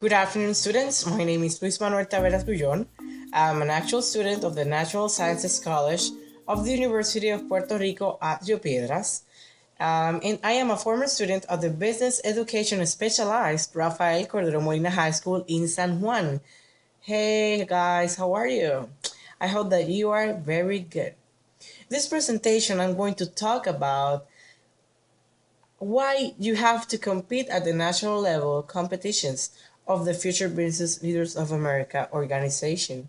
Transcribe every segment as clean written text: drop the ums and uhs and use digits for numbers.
Good afternoon, students. My name is Luis Manuel Taveras Gullón. I'm an actual student of the Natural Sciences College of the University of Puerto Rico at Rio Piedras. And I am a former student of the Business Education Specialized Rafael Cordero Molina High School in San Juan. Hey guys, how are you? I hope that you are very good. This presentation, I'm going to talk about why you have to compete at the national level competitions of the Future Business Leaders of America organization.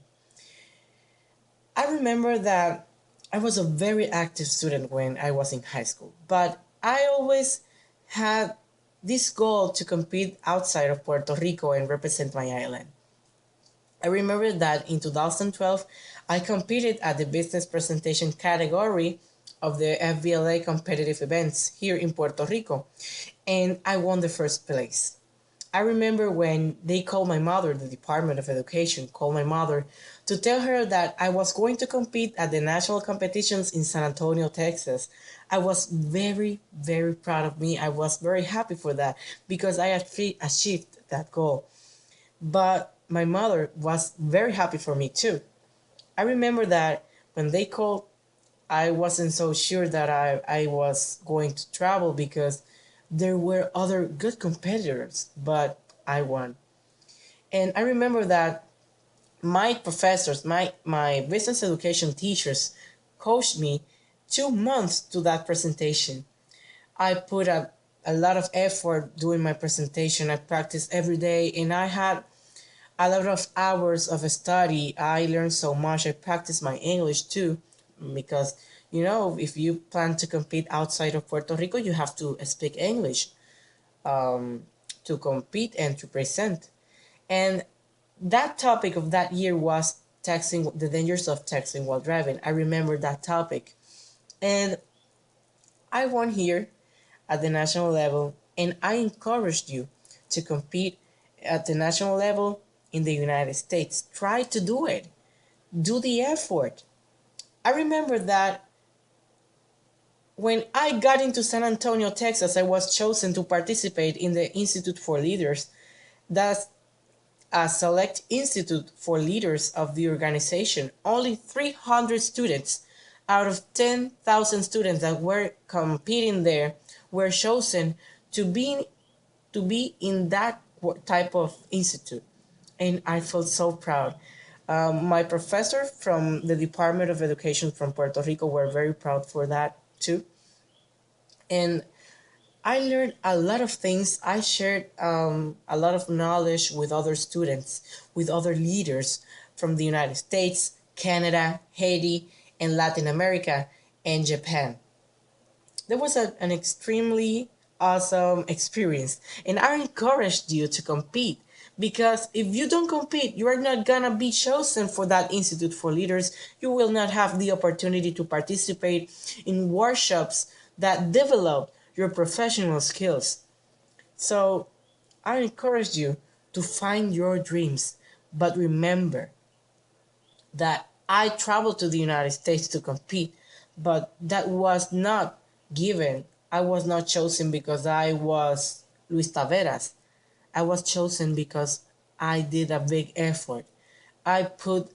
I remember that I was a very active student when I was in high school, but I always had this goal to compete outside of Puerto Rico and represent my island. I remember that in 2012, I competed at the business presentation category of the FBLA Competitive Events here in Puerto Rico, and I won the first place. I remember when they called my mother, the Department of Education called my mother to tell her that I was going to compete at the national competitions in San Antonio, Texas. I was very, very proud of me. I was very happy for that because I had achieved that goal. But my mother was very happy for me too. I remember that when they called, I wasn't so sure that I was going to travel because there were other good competitors, but I won. And I remember that my professors, my business education teachers, coached me 2 months to that presentation. I put a lot of effort doing my presentation. I practiced every day, and I had a lot of hours of study. I learned so much. I practiced my English too, because if you plan to compete outside of Puerto Rico, you have to speak English to compete and to present. And that topic of that year was texting, the dangers of texting while driving. I remember that topic. And I won here at the national level, and I encouraged you to compete at the national level in the United States. Try to do it. Do the effort. I remember that when I got into San Antonio, Texas, I was chosen to participate in the Institute for Leaders. That's a select institute for leaders of the organization. Only 300 students out of 10,000 students that were competing there were chosen to be in that type of institute. And I felt so proud. My professor from the Department of Education from Puerto Rico were very proud for that too. And I learned a lot of things. I shared a lot of knowledge with other students, with other leaders from the United States, Canada, Haiti, and Latin America, and Japan. That was an extremely awesome experience, and I encouraged you to compete because if you don't compete, you are not gonna be chosen for that Institute for Leaders. You will not have the opportunity to participate in workshops that develop your professional skills. So I encourage you to find your dreams, but remember that I traveled to the United States to compete, but that was not given. I was not chosen because I was Luis Taveras. I was chosen because I did a big effort. I put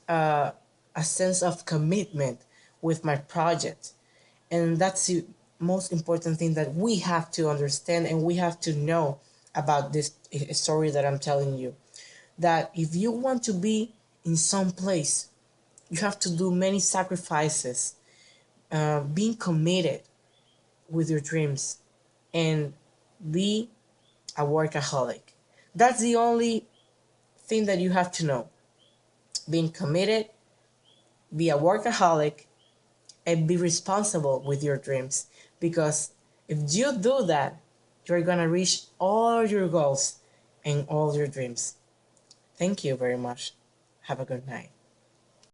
a sense of commitment with my project. And that's the most important thing that we have to understand and we have to know about this story that I'm telling you. That if you want to be in some place, you have to do many sacrifices, being committed with your dreams, and be a workaholic. That's the only thing that you have to know. Being committed, be a workaholic, and be responsible with your dreams. Because if you do that, you're gonna reach all your goals and all your dreams. Thank you very much. Have a good night.